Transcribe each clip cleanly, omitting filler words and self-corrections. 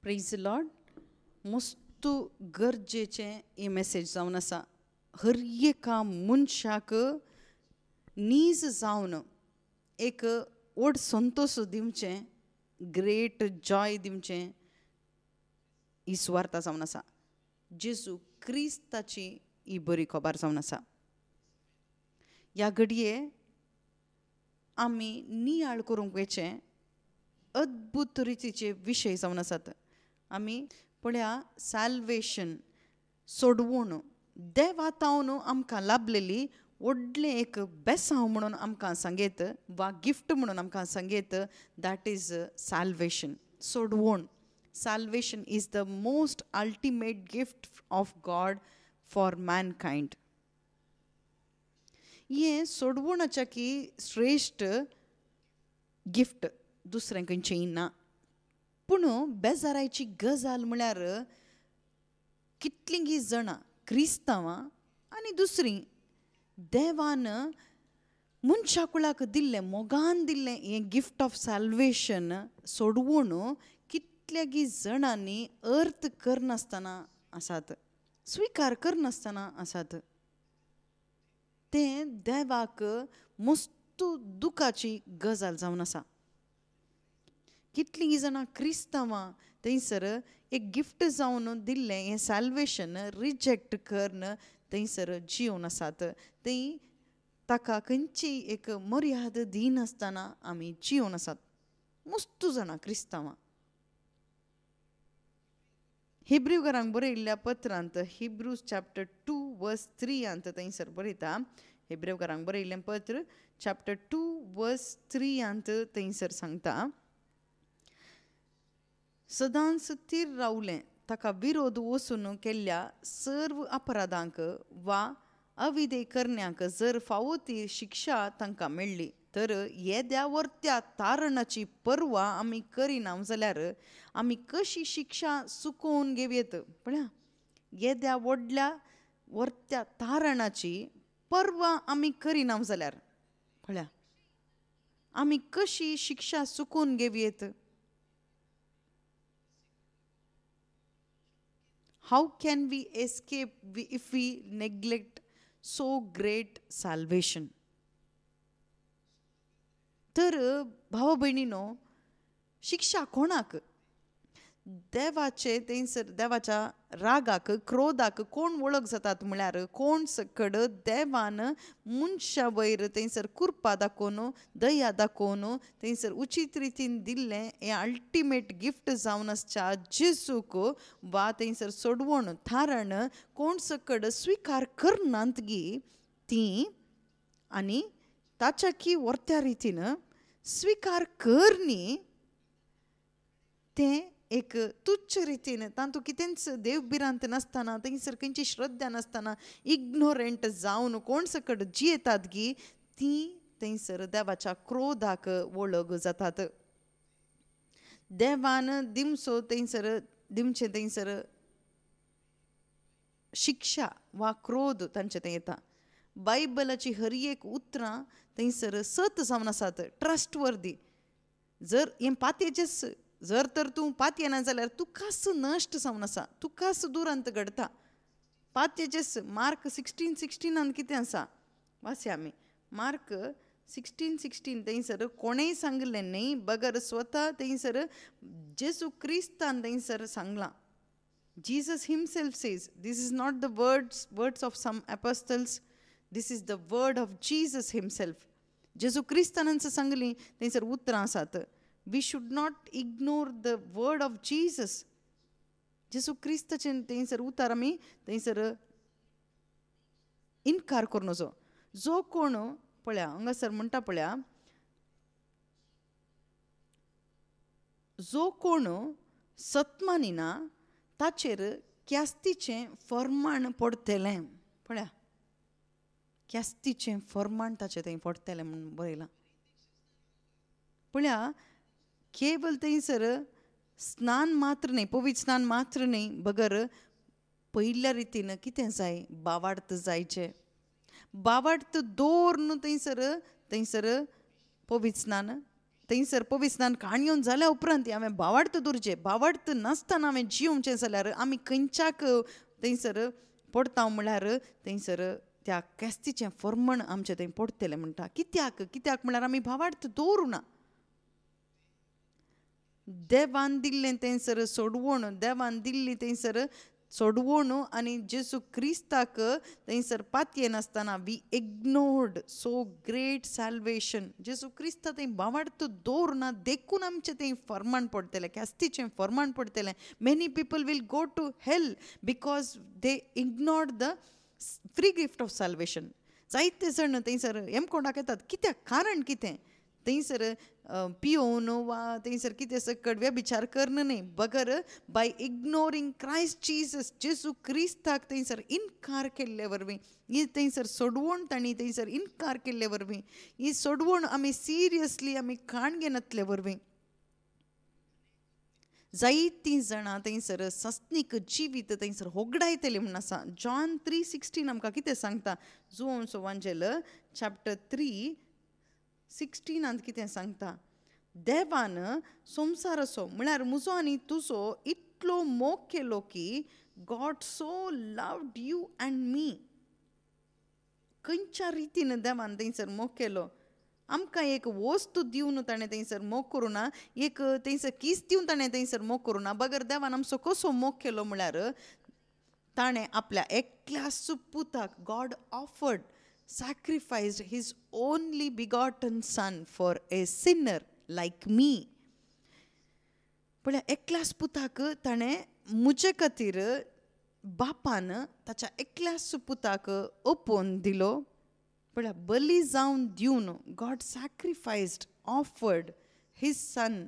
Praise Lord. मस्त गरजेचें ही message जावन आसा. हर एका मनशाक नीज जावन एक व्हड संतोश दिवचें, ग्रेट जॉय दिवचें ही सुवार्ता जावन आसा. जेजू क्रिस्ताची ही बरी खबर जावन आसा. ह्या घडये आमी नियाळ करूंक वेचें अद्भुत रितीचे विशय जावन आसात. आमी पळया सॅल्वेशन, सोडवूण देवातावन आमकां लाभलेली व्हडलें एक बेसांव म्हणून आमकां सांगेत वा गिफ्ट म्हणून आमकां सांगेत. दॅट इज सॅल्वेशन, सोडवूण. Salvation is the most ultimate gift of God for mankind. हें सोडवूणाच्या की श्रेश्ठ गिफ्ट दुसरें खंयचेंय ना. पूण बेजारायची गजाल म्हळ्यार कितलींगी जाणां क्रिस्तांवां आनी दुसरीं देवान मनशाकुळाक दिल्लें, मोगान दिल्लें हें गिफ्ट ऑफ सॅल्वेशन, सोडवूण कितल्यागी जाणांनी अर्थ करनासतना आसात, स्विकार करनासतना आसात. तें देवाक मस्त दुखाची गजाल जावन आसा. कितलीं जाणां क्रिस्तांवां थंयसर एक गिफ्ट जावन दिल्लें हें सॅल्वेशन रिजेक्ट करन थंयसर जिवन आसात. थंय ताका खंयची एक मर्याद दिनासतना आमी जिवन आसात. मस्त जाणां क्रिस्तांवां. हिब्रूकारांक बरयल्ल्या पत्रांत हिब्रूज चॅप्टर 2 वर्स 3 थंयसर बरयता. हिब्रूकारांक बरयल्लें पत्र चॅप्टर 2 वर्स 3 थंयसर सांगता, सदांच स्थिर रावलें ताका विरोध वचून केल्ल्या सर्व अपराधांक वा अविधेय करण्यांक जर फावो ती शिक्षा तांकां मेळ्ळी तर येद्या वर्त्या तारणाची पर्वा आमी करिना जाल्यार आमी कशी शिक्षा चुकोवन घेवयेत. पळया, येद्या व्हडल्या वर्त्या तारणाची पर्वा आमी करिना जाल्यार पळया आमी कशी शिक्षा चुकोवन घेवयेत. How can we escape if we neglect so great salvation? तर भाव भयणीनो, शिक्षा कोणाक? देवाचे थंयसर देवाच्या रागाक, क्रोधाक कोण वळख जातात म्हळ्यार कोण सकड देवान मनशा वयर थंयसर कृपा दाखोवन, दया दाखोवन थंयसर उचित रितीन दिल्लें हें अल्टिमेट गिफ्ट जावन आसच्या जेजूक वा थंयसर सोडवण थारण कोण सकड स्विकार करनात गी तीं आनी ताच्या की वर्त्या रितीन स्विकार करनी तें एक तुच्छ रितीन तातूंत कितेंच देवबिरांत नासतना, थंयसर खंयची श्रद्धा नासतना इग्नोरंट जावन कोण सकड जियेतात गी तीं थंयसर देवाच्या क्रोधाक वळख जातात. देवान दिमचो थंयसर दिमचें थंयसर शिक्षा वा क्रोध तांचे थंय येता. बायबलाची हर एक उतरां थंयसर सत जावन आसात, ट्रस्ट वर्दी. जर हें पातयेचेंच, जर तर तूं पातयेना जाल्यार तुकाच नश्ट जावन आसा, तुकाच दुरंत घडटा. पातयेचेंच मार्क 16:16 कितें आसा वाचया आमी. मार्क 16:16 थंयसर कोणेंय सांगलें न्ही, बगर स्वता थंयसर जेजू क्रिस्तान थंयसर सांगलां. Jesus himself says, this is not the words of some apostles, this is the word of Jesus himself. जेजू क्रिस्तानांच सांगली थंयसर उतरां आसात. We should not ignore the word of Jesus. जेजू क्रिस्ताचें थंयसर उतार आमी थंयसर इन्कार करूं नजो. जो कोण पळया हांगासर म्हणटा पळया, जो कोण सतमानिना ताचेर क्यास्तीचें फर्माण पडटलें. पळया, क्यास्तीचें फर्माण ताचे थंय पडटलें म्हणून बरयलां. पळया, केवल थंयसर स्नान मात्र न्ही, पवित्र स्नान मात्र न्ही, बगर पयल्या रितीन कितें जाय, बावार्थ जायचें. बावार्थ दवरून थंयसर पवित्र स्नान थंयसर पवित्र स्नान काणयोन जाल्या उपरांत हांवें भावार्थ दवरचें, भावार्थ नासतना हांवें जिवचें जाल्यार आमी खंयच्याक थंयसर पडता म्हळ्यार थंयसर त्या केस्तीचें फर्मण आमचें थंय पडटलें म्हणटा. कित्याक म्हळ्यार आमी भावार्थ दवरूना. देवान दिल्लें थंयसर सोडवण, देवान दिल्ली थंयसर सोडवण आनी जेजू क्रिस्ताक थंयसर पातये नासतना वी इग्नोर्ड सो ग्रेट सॅल्वेशन. जेजू क्रिस्ता थंय भावार्थ दवरना देखून आमचें थंय फर्माण पडटलें, केस्तीचें फर्माण पडटलें. Many people will go to hell because they ignored the free gift of salvation. जायते जाण थंयसर हेमकोंडाक येतात. कित्याक? कारण कितें? थंयसर पियोन वा थंयसर कितें सकट व्यभिचार करना न्ही, बगर बाय इग्नोरींग क्रायस्ट जीसस, जेजू क्रिस्ताक थंयसर इन्कार केल्ले वरवीं, ही थंयसर सोडवण तांणी थंयसर इन्कार केल्ले वरवीं, ही सोडवण आमी सिरियसली आमी काण घेनातले वरवीं जायतीं जाणां थंयसर सस्नीक जिवीत थंयसर होगडायतले म्हूण आसा. जॉन 3:16 आमकां कितें सांगता? जुओन्स एवांजेल चॅप्टर 3:16 कितें सांगता? देवान संवसार असो म्हळ्यार म्हजो आनी तुजो इतलो मोग केलो की God so loved you and me. खंयच्या रितीन देवान थंयसर मोग केलो? आमकां एक वस्तू दिवन ताणें थंयसर मोग करूं ना, एक थंयसर किस दिवन ताणें थंयसर मोग करूं ना, बगर देवान आमचो कसो मोग केलो म्हळ्यार ताणें आपल्या एकल्याच पुताक God offered, sacrificed his only begotten son for a sinner like me. पळय, एकल्याच पुताक ताणें म्हजे खातीर बापान ताच्या एकल्याच पुताक ओपोवन दिलो. पळय, बली जावन दिवन God sacrificed, offered his son.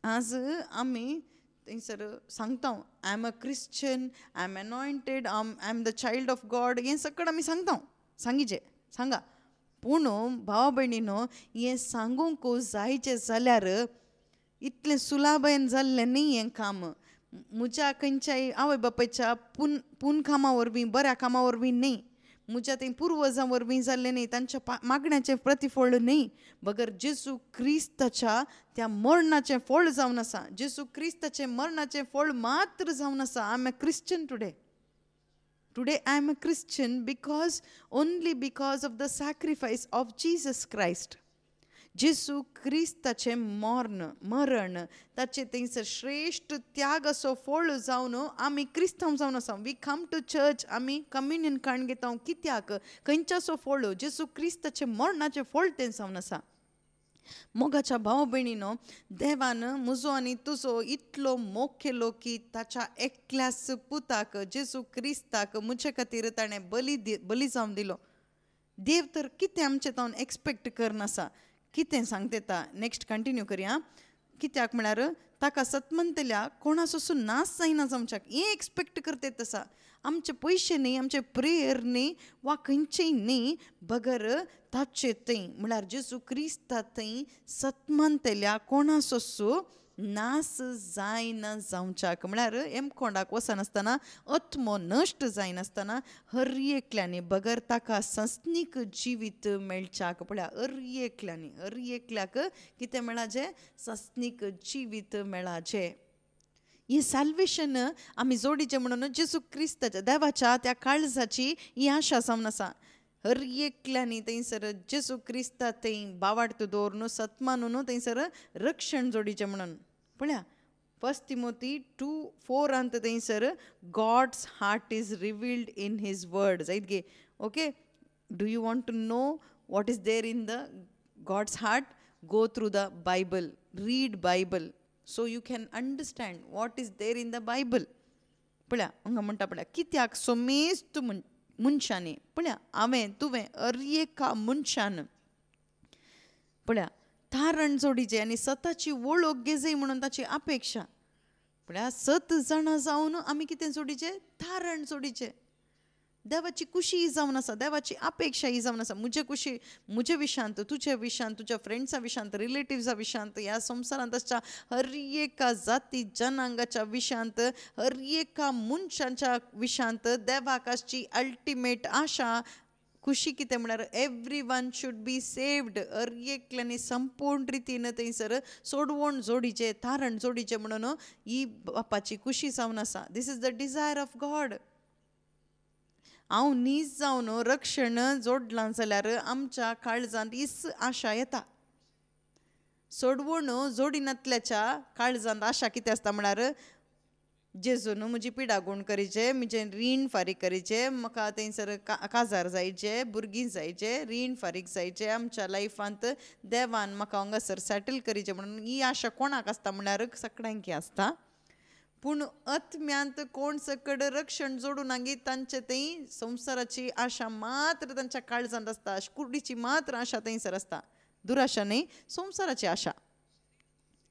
आज आमी थंयसर सांगता I am a Christian, I am anointed, I am the child of God, हें सकट आमी सांगता, सांगिचें सांगा. पूण भावा भयणीनो, हें सांगूंक जायचें जाल्यार इतलें सुलाभेन जाल्लें न्ही हें काम. म्हज्या खंयच्याय आवय बापायच्या पूण कामा वरवीं, बऱ्या कामा वरवीं न्ही, म्हज्या थंय पुर्वजां वरवीं जाल्लें न्ही, तांच्या मागण्याचें प्रतिफळ न्ही, बगर जेजू क्रिस्ताच्या त्या मरणाचें फळ जावन आसा. जेजू क्रिस्ताचें मरणाचें फळ मात्र जावन आसा. I am a Christian today. Today I am a Christian only because of the sacrifice of Jesus Christ. जेजू क्रिस्ताचें मरण ताचे थंयसर श्रेष्ठ त्याग असो फळ जावन आमी क्रिस्तांव जावन आसा. वी कम टू चर्च, आमी कम्युनियन काण घेता. कित्याक? खंयच्याचो फळ? जेजू क्रिस्ताचें मरणाचें फळ तें जावन आसा. मोगाच्या भाव भयणीनो, देवान म्हजो आनी तुजो इतलो मोग केलो की ताच्या एकल्याच पुताक जेजू क्रिस्ताक म्हजे खातीर ताणें बली जावन दिलो. देव तर कितें आमचे तावन एक्सपेक्ट करनासा. कितें सांगता येता? नेक्स्ट कंटिन्यू करया. कित्याक म्हळ्यार ताका सतमंतल्या कोणाचो नाश जायना जावच्याक हें एक्सपेक्ट करता येता आसा. आमचे पयशे न्ही, आमचे प्रेयर न्ही, वा खंयचेय न्ही, बगर ताचे थंय म्हळ्यार जेजू क्रिस्ता थंय सतमंतल्या कोणाचो नाश जायना जावच्याक. म्हळ्यार हेमकोंडाक वचनासतना, आत्मो नश्ट जायनासतना हर एकल्यानी बगर ताका सस्नीक जिवीत मेळच्याक. पळया, हर एकल्याक कितें मेळाचें? सस्नीक जिवीत मेळाचें. ही सॅल्वेशन आमी जोडीचें म्हणून जेजू क्रिस्ताच्या देवाच्या त्या काळजाची ही आशा जावन आसा. हर एकल्यांनी थंयसर जेजू क्रिस्ता थंय भावार्थ दवरून सतमानून थंयसर रक्षण जोडीचें म्हणून. पळया, 1 तिमोथी 2:4 थंयसर God's heart is revealed in his word. जायत गे. Okay, do you want to know what is there in the God's heart? Go through the Bible, read Bible, so you can understand what is there in the Bible. पळया, हांगा म्हणटा पळया, कित्याक सोमेस्त मनशांनी, पळया, हांवें तुवें हर एका मनशान पळया थारण जोडीचें आनी सताची वळख घेजय म्हणून ताची अपेक्षा. पळया, 7 जाणां जावन आमी कितें जोडीचें? थारण जोडीचें. देवाची खुशी ही जावन आसा, देवाची अपेक्षा ही जावन आसा. म्हजे खुशी म्हजे विशांत, तुजे विशांत, तुज्या फ्रेंड्सा विशांत, रिलेटिव्सा विशांत, ह्या संवसारांत आसच्या हर एका जाती जनांगाच्या विशांत, हर एका मनशांच्या विशांत देवाक आसची अल्टिमेट आशा खुशी कितें म्हळ्यार every one should be saved, हर एकल्यानी संपूर्ण रितीन थंयसर सोडवण जोडीचे, थारण जोडीचे म्हणून ही बापाची खुशी जावन आसा. This is the desire of God. हांव नीज जावन रक्षण जोडलां जाल्यार आमच्या काळजांत हीच आशा येता. सोडवण जोडिनातल्याच्या काळजांत आशा कितें आसता म्हळ्यार जेजून म्हजी पिडागूण करीचे, म्हजें रीण फारीक करीचें, म्हाका थंयसर काजार जायचे, भुरगीं जायचे, रीण फारीक जायचें, आमच्या लायफांत देवान म्हाका हांगासर सेटल करीचें म्हणून ही आशा कोणाक आसता म्हळ्यार सगळ्यांक आसता. पूण आत्म्यांत कोण सकड रक्षण जोडून आंगी तांचे थंय संवसाराची आशा मात्र तांच्या काळजांत आसता, कुडीची मात्र आशा थंयसर आसता. दुराशा न्ही, संवसाराची आशा,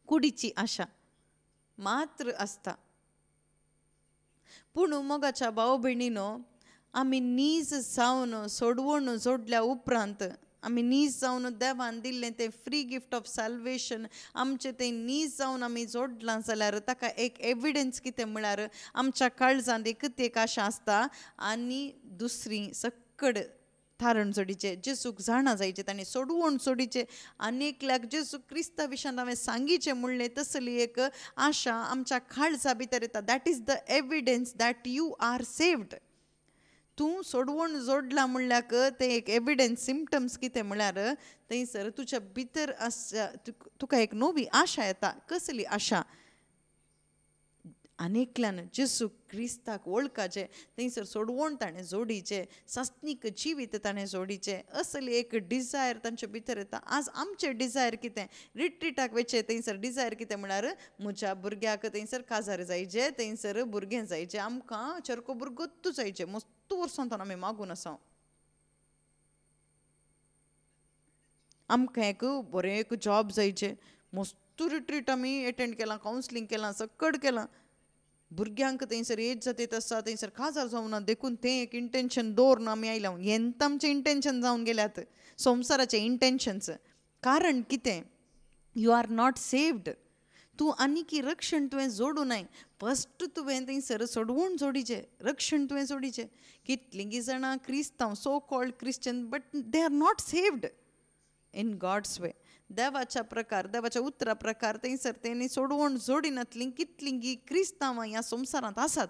कुडीची आशा मात्र आसता. पूण मोगाच्या भाव भयणीनो, आमी नीज जावन सोडवण जोडल्या उपरांत, आमी नीज जावन देवान दिल्लें तें फ्री गिफ्ट ऑफ सॅल्वेशन आमचें तें नीज जावन आमी जोडलां जाल्यार ताका एक एविडन्स कितें म्हळ्यार आमच्या काळजांत एक आशा आसता आनी दुसरी सकड थारण जोडीचे, जेजूक जाणा जायचे, ताणें सोडवण जोडीचे, आनेकल्याक जेजू क्रिस्ता विशयान हांवें सांगिचें म्हणलें तसली एक आशा आमच्या काळजा भितर येता. That is the evidence that you are saved. तूं सोडवण जोडलां म्हणल्याक तें एक एविडन्स, सिम्पटम्स कितें म्हळ्यार थंयसर तुज्या भितर तुका एक नवी आशा येता. कसली आशा? आनेकल्यान जेजू क्रिस्ताक वळखाचें, थंयसर सोडवण ताणें जोडीचें, सासनीक जिवीत ताणें जोडीचें, असली एक डिझायर तांचे भितर येता. आज आमचें डिझायर कितें? रिट्रीटाक वचचें, थंयसर डिझायर कितें म्हळ्यार म्हज्या भुरग्याक थंयसर काजार जायचें, थंयसर भुरगें जायचें, आमकां चरको भुरगोत्तू जायचें. मस्त वर्सांतून आमी मागून आसा. आमकां एक बरें एक जॉब जायचें, मस्त रिट्रीट आमी एटेंड केलां, कावन्सिलींग केलां, सकड केलां. भुरग्यांक थंयसर एज जातीत आसा, थंयसर काजार जावना, देखून तें एक इंटेंशन दवरून आमी आयल्या. हेंत आमचें इंटेंशन जावन गेल्यात, संवसाराचें इंटेंशन्स. कारण कितें? You are not saved. तूं आनीक रक्षण तुवें जोडूं नाय. फस्ट तुवें थंयसर सोडवून जोडीचें, रक्षण तुवें जोडीचें. कितलींगी जाणां क्रिस्तांव, so called Christian, but they are not saved in God's way. देवाच्या प्रकार, देवाच्या उतरा प्रकार थंयसर तेणी सोडवण जोडिनातलीं कितलींगी क्रिस्तांवां ह्या संवसारांत आसात.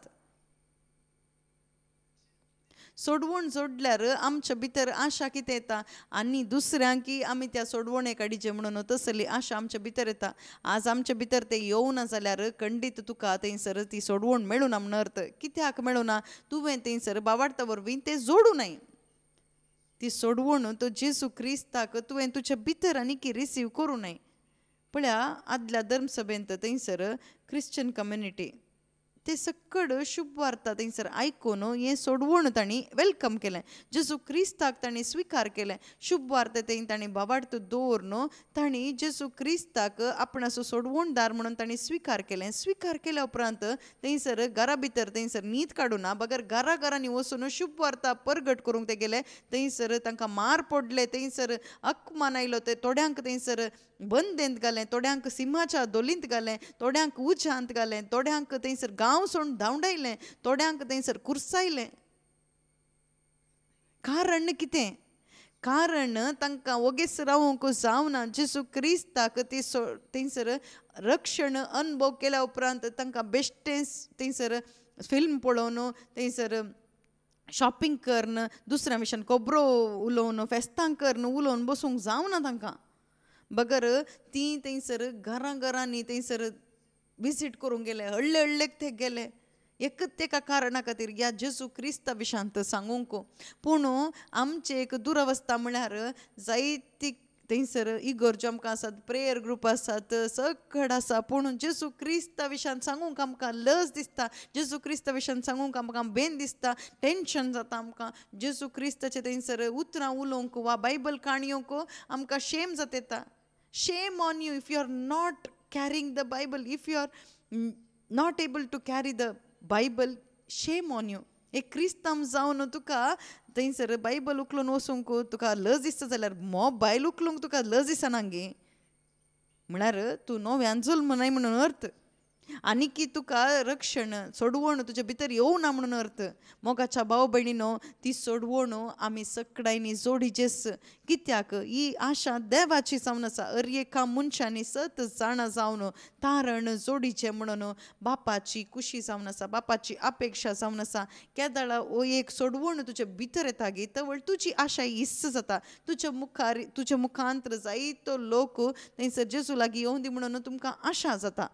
सोडवण जोडल्यार आमच्या भितर आशा कितें येता? आनी दुसऱ्यांक आमी त्या सोडवणेक हाडिचें म्हणून तसली आशा आमच्या भितर येता. आज आमच्या भितर तें येवना जाल्यार खंडीत तुका थंयसर ती सोडवण मेळूना म्हण अर्थ. कित्याक मेळूना? तुवें थंयसर बावार्था वरवीं तें जोडूं नाय. ती सोडवण तो जेजू क्रिस्ताक तुवें तुज्या भितर आनीक रिसीव करूं नाय. पळया, आदल्या धर्मसभेंत थंयसर क्रिश्चन कम्युनिटी ते सकड शुभ वार्ता थंयसर आयकून हें सोडवण तांणी वेलकम केलें. जेजू क्रिस्ताक तांणी स्विकार केलें. शुभ वार्ता थंय तांणी बावार्थ दवरून तांणी जेजू क्रिस्ताक आपणाचो सोडवणदार म्हणून तांणी स्विकार केलें. स्विकार केल्या उपरांत थंयसर घरा भितर थंयसर न्हीद काडूना, बगर घराघरांनी वचून शुभ वार्ता परगट करूंक ते गेले. थंयसर तांकां मार पडले, थंयसर अपमान आयलो, ते थोड्यांक थंयसर बंदेंत घालें, थोड्यांक सिंहाच्या दोलींत घालें, थोड्यांक उज्यांत घालें, थोड्यांक थंयसर गांव सोडून धांवडायलें, थोड्यांक थंयसर कुर्सायलें. कारण कितें? कारण तांकां वगेस रावूंक जावना. जेजू क्रिस्ताक ती थंयसर रक्षण अनुभव केल्या उपरांत तांकां बेश्टें थंयसर फिल्म पळोवन, थंयसर शॉपिंग करन, दुसऱ्या भशेन खबरो उलोवन, फेस्तां करन उलोवन बसूंक जावना तांकां. बगर तीं थंयसर घरांनी थंयसर विजीट करूंक गेले, हळ्ळे हळ्ळेक ते गेले, एकच एका कारणा खातीर, ह्या जेजू क्रिस्ता विशांत सांगूंक. पूण आमची एक दुरवस्था म्हळ्यार जायती थंयसर इगर्ज्यो आमकां आसात, प्रेयर ग्रूप आसात, सकड आसा, पूण जेजू क्रिस्ता विशयान सांगूंक आमकां लज दिसता. जेजू क्रिस्ता विशयान सांगूंक आमकां भेन दिसता, टेंशन जाता आमकां. जेजू क्रिस्ताचे थंयसर उतरां उलोवंक वा बायबल काणयोंक आमकां शेम जाता येता. Shame on you if you are not carrying the Bible, if you are not able to carry the Bible, shame on you. एक क्रिस्तांव जावन तुका थंयसर बायबल उखलून वचूंक तुका लज दिसता जाल्यार मोबायल उखलूंक तुका लज दिसना गे, म्हळ्यार तूं नव्यान जल्म नाय म्हणून अर्थ. आनी की तुका रक्षण सोडवण तुजे भितर येवं ना म्हणून अर्थ. मोगाच्या भाव भयणीनो, ती सोडवण आमी सगळ्यांनी जोडीचेस. कित्याक ही आशा देवाची जावन आसा. एका मनशांनी सत जाणां जावन तारण जोडीचें म्हणून बापाची खुशी जावन आसा, बापाची अपेक्षा जावन आसा. केदाळा हो एक सोडवण तुजे भितर येता गे, तवळ तुजी आशा हिस्स जाता. तुज्या मुखांतर जायतो लोक थंयसर जेजू लागीं येवं दी म्हणून तुमकां आशा जाता.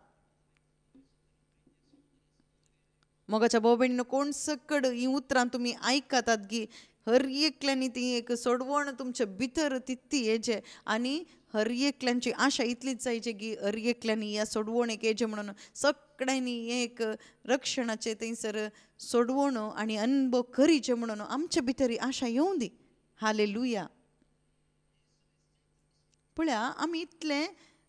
मोगाच्या भाव भयणीनो, कोण सकड ही उतरां तुमी आयकतात की हर एकल्यांनी ती एक सोडवण तुमच्या भितर तित्ती येजे. आनी हर एकल्यांची आशा इतलीच जायची की हर एकल्यांनी ह्या सोडवणेक येजे म्हणून. सगळ्यांनी एक रक्षणाचे थंयसर सोडवण आनी अनुभव करीचे म्हणून आमच्या भितर ही आशा येवं दी. हालेलुया. पळया, आमी इतलें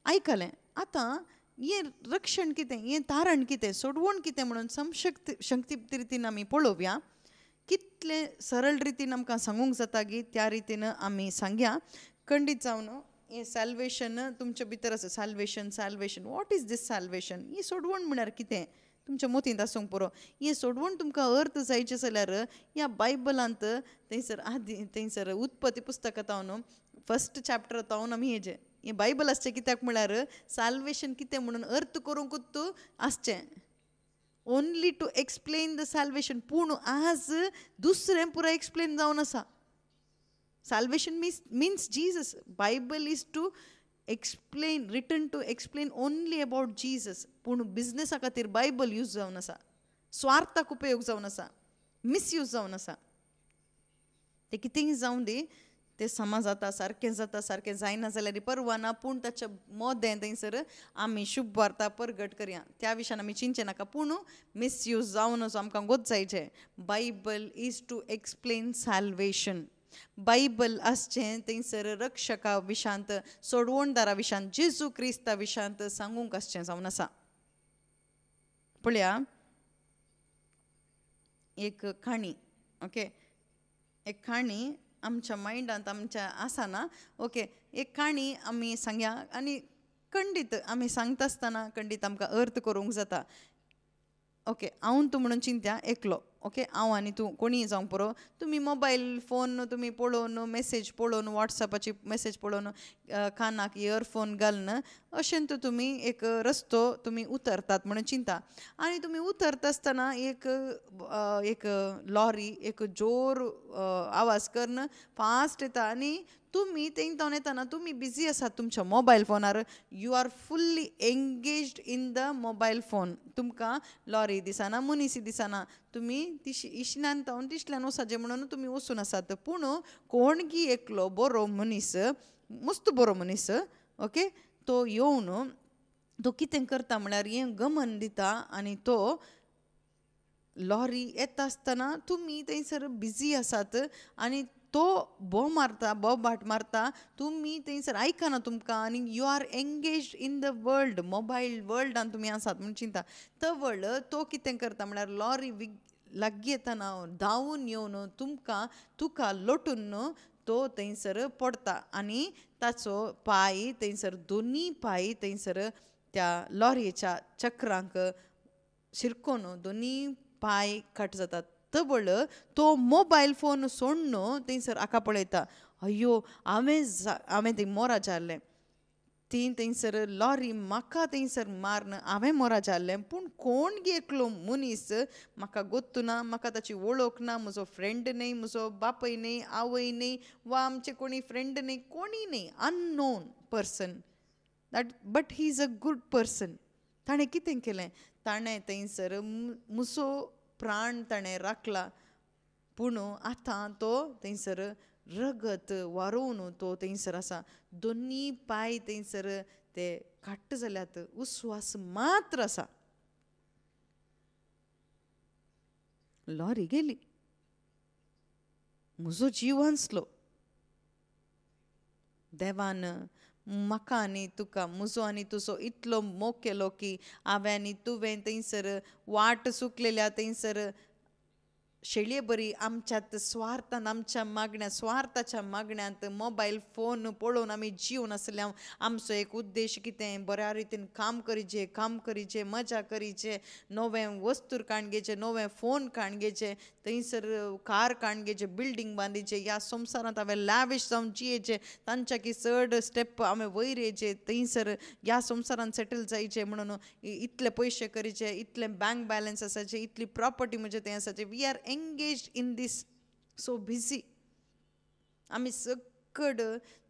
आयकलें. आतां हें रक्षण कितें, हें तारण कितें, सोडवण कितें म्हणून संक्षिप्त रितीन आमी पळोवया. कितले सरळ रितीन आमकां सांगूंक जाता की त्या रितीन आमी सांगया. खंडीत जावन हें सॅल्वेशन तुमच्या भितर आसा. सॅल्वेशन वॉट इज दीस सॅल्वेशन? ही सोडवण म्हळ्यार कितें तुमच्या मतींत आसूंक पुरो. हें सोडवण तुमकां अर्थ जायचे जाल्यार ह्या बायबलांत थंयसर उत्पत्ती पुस्तकांत हांव फर्स्ट चॅप्टरांत हांव आमी हें बायबल आसचें. कित्याक म्हळ्यार सॅल्वेशन कितें म्हणून अर्थ करूंकूच आसचें. Only to explain the salvation. पूण आज दुसरें पुराय एक्सप्लेन जावन आसा. Salvation means Jesus. Bible is to explain, written to explain only about Jesus. पूण बिझनेसा खातीर बायबल यूज जावन आसा, स्वार्थाक उपयोग जावन आसा, मिसयूज जावन आसा. ते कितेंय जावं दी, ते समाज जाता सारकें जाता, सारकें जायना जाल्यार परवा ना. पूण ताच्या मोदें थंयसर आमी शुभ वार्ता परगट करया. त्या विशयान आमी चिंतचें नाका. पूण मिसयूज जावन असो आमकां गोत जायचें. Bible is to explain salvation. Bible आसचें थंयसर रक्षका विशांत, सोडवणदारा विशांत, जेजू क्रिस्ता विशांत सांगूंक आसचें जावन आसा. पळया, एक खाणी, ओके, एक खाणी आमच्या मायंडांत आमच्या आसा ना. ओके, एक काणी आमी सांगया. आनी खंडीत आमी सांगता आसतना खंडीत आमकां अर्थ करूंक जाता. ओके, हांव तूं म्हणून चिंत्या एकलो. ओके, हांव आनी तूं कोणीय जावं पुरो. तुमी मोबायल फोन तुमी पळोवन, मेसेज पळोवन, वॉट्सॅपाची मेसेज पळोवन, कानाक इयरफोन घालून अशें तुमी एक रस्तो तुमी उतरतात म्हणून चिंता. आनी तुमी उतरता आसतना एक लॉरी एक जोर आवाज करून फास्ट येता. आनी तुमी थंय येतना तुमी बिजी आसात तुमच्या मोबायल फोनार. You are fully engaged in the mobile phone. तुमकां लॉरी दिसना, मनीस दिसना. तुमी इशिनान तावन तितल्यान वसाचें म्हणून तुमी वचून आसात. पूण कोणगी एकलो बरो मनीस, मस्त बरो मनीस, ओके, तो येवन तो कितें करता म्हळ्यार हें गमन दिता. आनी तो लॉरी येता आसतना तुमी थंयसर बिजी आसात आनी तो बोबाट मारता. तुमी थंयसर आयकना तुमकां. आनी you are engaged in the world, mobile वर्ल्डान तुमी आसात म्हणून चिंता. तवळ तो कितें करता म्हळ्यार लॉरी लागीं येतना धांवून येवन तुका लोटून तो थंयसर पडता. आनी ताचो पांय थंयसर, दोनी पांय थंयसर त्या लॉरयेच्या चक्रांक शिरकोन दोनी पांय कट जातात. तवळ तो मोबायल फोन सोडून थंयसर हाका पळयता. अय्यो, हांवें थंय मोरा जाल्लें. ती थंयसर लॉरी म्हाका थंयसर मारन हांवें मोरा जाल्लें. पूण कोण गे एकलो मनीस म्हाका गोत्तू ना, म्हाका ताची वळख ना. म्हजो फ्रेंड न्हय, म्हजो बापय न्हय, आवय न्हय, वा आमचे कोणी फ्रेंड न्हय, कोणी न्हय. Unknown person. But he is a good person. ताणें कितें केलें? ताणें थंयसर म्हजो प्राण ताणें राखला. पूण आतां तो थंयसर रगत वारोवन तो थंयसर आसा. दोनी पांय थंयसर ते काट्ट जाल्यात. उस्वास मात्र आसा. लॉरी गेली. म्हजो जीव वांचलो. देवान म्हाका आनी तुका, म्हजो आनी तुजो इतलो मोग केलो की हांवें आनी तुवें थंयसर वाट चुकलेल्या थंयसर शेळये बरी आमच्यात स्वार्थान आमच्या मागण्या स्वार्थाच्या मागण्यांत मोबायल फोन पळोवन आमी जीवन आसल्या आमचो एक उद्देश कितें बऱ्या रितीन काम करीचे मजा करीचे नवें वस्तूर काणगेचे नवें फोन काणगेचे थंयसर कार काणगेचे बिल्डींग बांदीचे ह्या संवसारांत हांवें लॅविश जावन जियेचे तांच्या की चड स्टेप हांवें वयर येवचे थंयसर ह्या संवसारांत सेटल जायचे म्हणून इतले पयशे करीचे इतलें बँक बॅलन्स आसाचे इतली प्रॉपर्टी म्हणजे तें आसाचे we are engaged in this so busy आमी सकड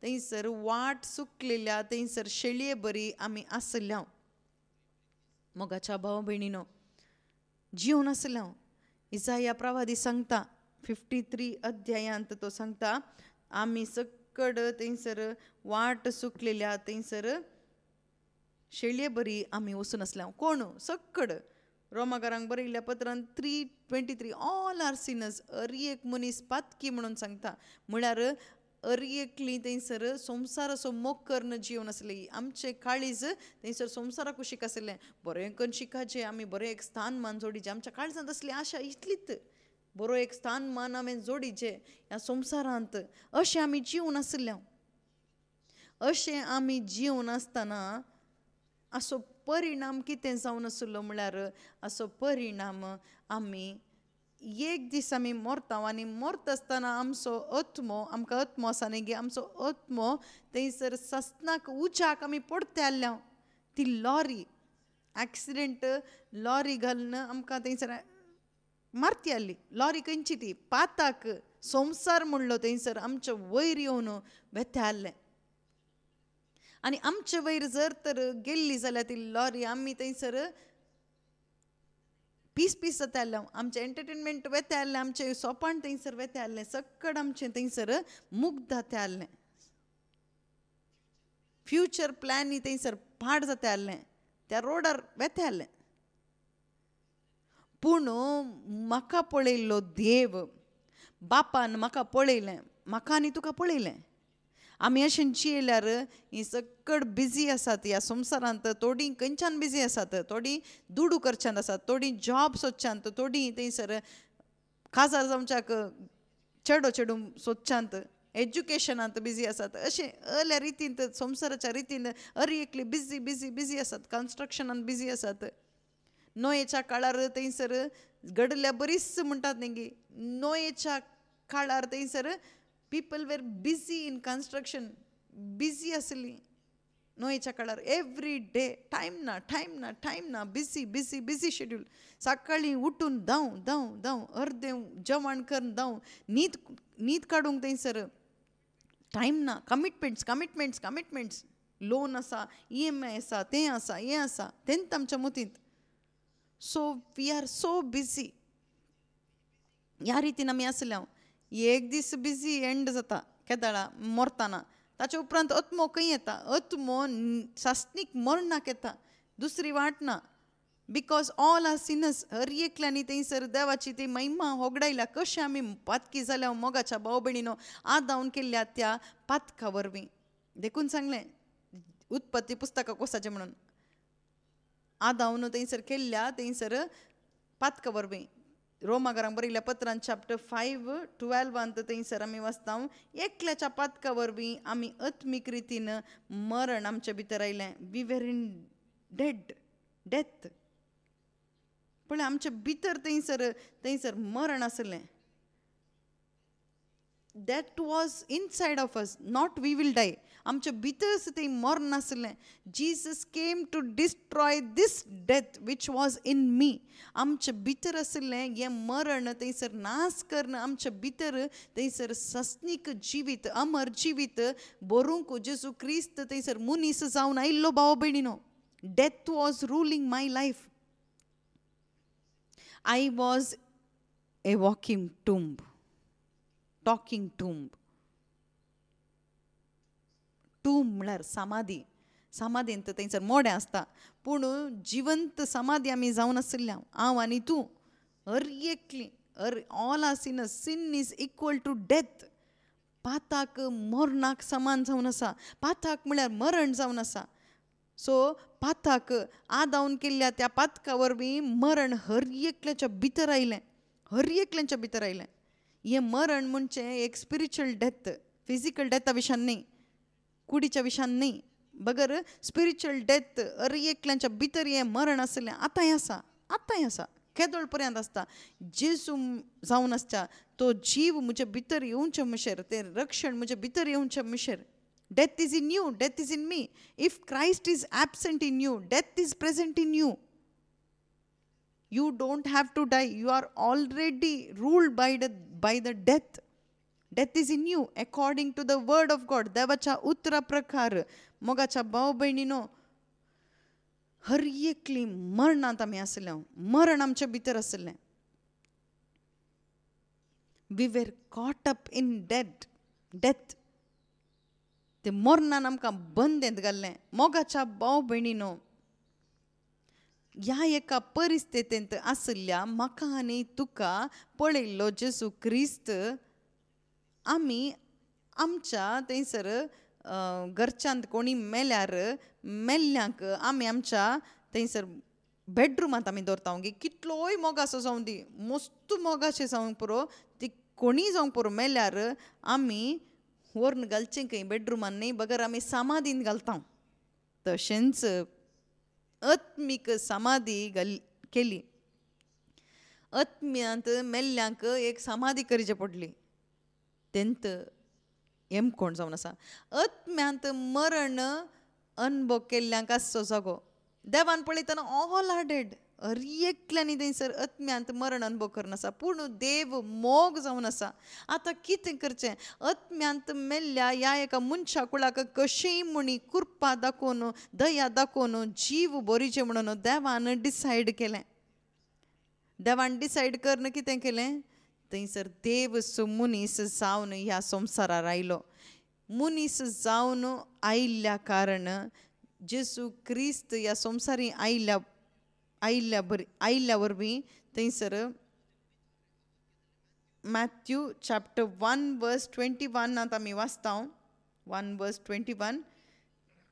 थंयसर वाट चुकलेल्या थंयसर शेळये बरी आमी आसल्या मोगाच्या भाव भयणीनो जिवन आसल्या इसाया प्रवादी सांगता 53 अध्यायांत तो सांगता आमी सकड थंयसर वाट चुकलेल्या थंयसर शेळये बरी आमी वचून आसल्या कोण सकड रोमाकारांक बरयल्ल्या पत्रांत 3:23 ऑल आर सिनर्स एक मनीस पातकी म्हणून सांगता म्हळ्यार एकली थंयसर संवसार असो मोग कर्ण जीवन आसली आमचे काळीज थंयसर संवसाराक कुशीक आसलें बरें करून शिकाचें आमी बरें एक स्थान मान जोडीचें आमच्या काळजांत असली आशा इतलीच बरो एक स्थान मान हांवें जोडीचें ह्या संवसारांत अशें आमी जीवन आसल्या अशें आमी जीवन आसतना असो परिणाम कितें जावन आसलो म्हळ्यार असो परिणाम आमी एक दीस आमी मरता आनी मरता आसतना आमचो आत्मो आमकां आत्मो आसा न्ही गे आमचो आत्मो थंयसर सस्नाक उज्याक आमी पडते आसल्या ती लॉरी एक्सिडेंट लॉरी घालून आमकां थंयसर मारती आसली लॉरी खंयची ती पाताक संवसार म्हणलो थंयसर आमच्या वयर येवन वेथे आसलें आनी आमचे वयर जर तर गेल्ली जाल्यार ती लॉरी आमी थंयसर पीस जाता आसलें आमचें एंटरटेनमेंट वेते आसलें आमचें सोपान थंयसर वेते आसलें सक्कड आमचें थंयसर मुग्ध जाता आसलें फ्युचर प्लॅनी थंयसर पाड जाता आसलें त्या रोडार वेते आसलें पूण म्हाका पळयल्लो देव बापान म्हाका पळयलें म्हाका आनी तुका पळयलें आमी अशें जियेल्यार ही सकड बिजी आसात ह्या संवसारांत थोडीं खंयच्यान बिजी आसात थोडीं दुडू करच्यान आसात थोडीं जॉब सोदच्यांत थोडीं थंयसर काजार जावच्याक चेडू सोदच्यांत एज्युकेशनांत बिजी आसात अशें अल्या रितीन संवसाराच्या रितीन एकली बिजी आसात कन्स्ट्रक्शनान बिजी आसात नोयेच्या काळार थंयसर घडल्या बरीच म्हणटात न्ही नोयेच्या काळार थंयसर people were busy in construction busy आसली नोयेच्या काळार एवरी डे टायम ना बिजी शेड्यूल सकाळीं उठून धांव अर्दें जेवण करून धांव न्हीद काडूंक थंयसर टायम ना कमिटमेंट्स लोन आसा EMI आसा तें आसा हें आसा तेंच आमच्या मतींत so we are so busy ह्या रितीन आमी आसल्या एक दीस बिजी एंड जाता केदाळा मरतना ताचे उपरांत आत्मो खंय येता आत्मो सासणीक मरणाक येता दुसरी वाट ना बिकॉज ऑल आर सिनर्स एकल्यांनी थंयसर देवाची ती महिमा होगडायल्या कशें आमी पातकी जाल्या मोगाच्या भाव भयणीनो आदावन केल्ल्या त्या पातका वरवीं देखून सांगलें उत्पत्ती पुस्तका कोसाचें म्हणून आदावन थंयसर केल्ल्या थंयसर पातका वरवीं रोमाकारांक बरयल्ल्या पत्रांत चॅप्टर 5:12 थंयसर आमी वाचता एकल्याच्या पातका वरवीं आमी आत्मीक रितीन मरण आमच्या भितर आयलें वी वेर इन डेथ पण आमच्या भितर थंयसर मरण आसलें that was inside of us not we will die आमच्या भितर तें मरण आसलें Jesus came to destroy this death which was in me आमच्या भितर आसलें हें मरण थंयसर नाश करून आमच्या भितर थंयसर सस्नीक जिवीत अमर जिवीत बरूंक जेजू क्रिस्त थंयसर मुनीस जावन आयिल्लो भाव भयणीनो death was ruling my life I was a walking tomb talking tomb म्हळ्यार समाधींत थंयसर मोडें आसता पूण जिवंत समाधी आमी जावन आसल्या हांव आनी तूं एकली all are sin is equal to death पाताक मरणाक समान जावन आसा पाताक म्हळ्यार मरण जावन आसा सो पाताक आदावन केल्ल्या त्या पातका वरवीं मरण एकल्याच्या भितर आयलें हर एकल्यांच्या भितर आयलें. हें मरण म्हणजे एक स्पिरिच्युअल डेथ, फिजिकल डेथा विशान न्ही, कुडीच्या विशान न्ही, बगर स्पिरिच्युअल डेथ हर एकल्यांच्या भितर हें मरण आसलें आतांय आसा, आतांय आसा, केदोळ पर्यंत आसता. जेजू जावन आसता तो जीव म्हजे भितर येवचे मुशेर, तें रक्षण म्हजे भितर येवचे मुशेर. Death is in you, death is in me. If Christ is absent in you, death is present in you. You don't have to die. You are already ruled by the death. Death is in you according to the word of God. देवाच्या उतरा प्रकार मोगाच्या भाव भयणीनो, हर एकली मरणांत आमी आसले, मरण आमच्या भितर आसलें. We were caught up in death. ते मरणान आमकां बंदेंत घाल्लें. मोगाच्या भाव भयणीनो, ह्या एका परिस्थितींत आसल्या म्हाका आनी तुका पळयल्लो जेजू क्रिस्त आमी आमच्या थंयसर घरच्यांत कोणी मेल्यार मेल्ल्यांक आमी आमच्या थंयसर बेडरुमांत आमी दवरता. कितलोय मोगाचो जावं दी, मस्त मोगाचें जावं पुरो, ती कोणीय जावं पुरो मेल्यार आमी व्हरून घालचें खंय बेडरुमान न्ही, बगर आमी समाधीन घालता. तशेंच आत्मीक समाधी केली. आत्म्यांत मेल्ल्यांक एक समाधी करची पडली. तेंत हेम कोण जावन आसा, आत्म्यांत मरण अनुभव केल्ल्यांक आसचो जागो. देवान पळयतना ऑल आर डेड, हर एकल्यांनी थंयसर आत्म्यांत मरण अनुभव करना आसा. पूण देव मोग जावन आसा. आतां कितें करचें? आत्म्यांत मेल्ल्या ह्या एका मनशा कुळाक कशेंय म्हणी कृपा दाखोवन, दया दाखोवन जीव बरीचें म्हणून देवान डिसायड केलें. देवान डिसायड करन कितें केलें? थंयसर देव मनीस जावन ह्या संवसारार आयलो. मनीस जावन आयिल्ल्या कारण जेजू क्रिस्त ह्या संवसारी आयिल्ल्या वरवीं थंयसर मॅथ्यू चॅप्टर 1:21 आमी वाचता. 1:21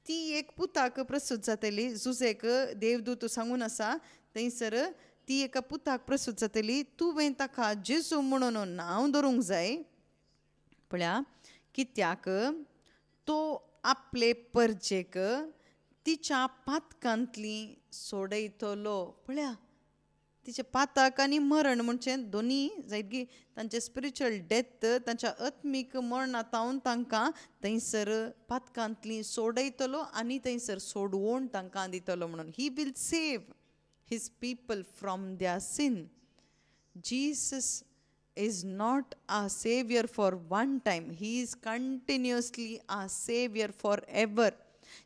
ती एक पुताक प्रसूत जातली. जुजेक देवदूत सांगून आसा थंयसर ती एका पुताक प्रसूत जातली. तुवें ताका जेजू म्हणून नांव दवरूंक जाय. पळया, कित्याक तो आपले परजेक तिच्या पातकांतली सोडयतलो. पळया, तिचे पातक आनी मरण म्हणजे दोनी जायत तांचे स्पिरिच्युअल डेथ, तांच्या आत्मीक मरणांतावन तांकां थंयसर पातकांतली सोडयतलो आनी थंयसर सोडवून तांकां दितलो म्हणून. He will save his people from their sin. Jesus is not a savior for one time. He is continuously a savior forever.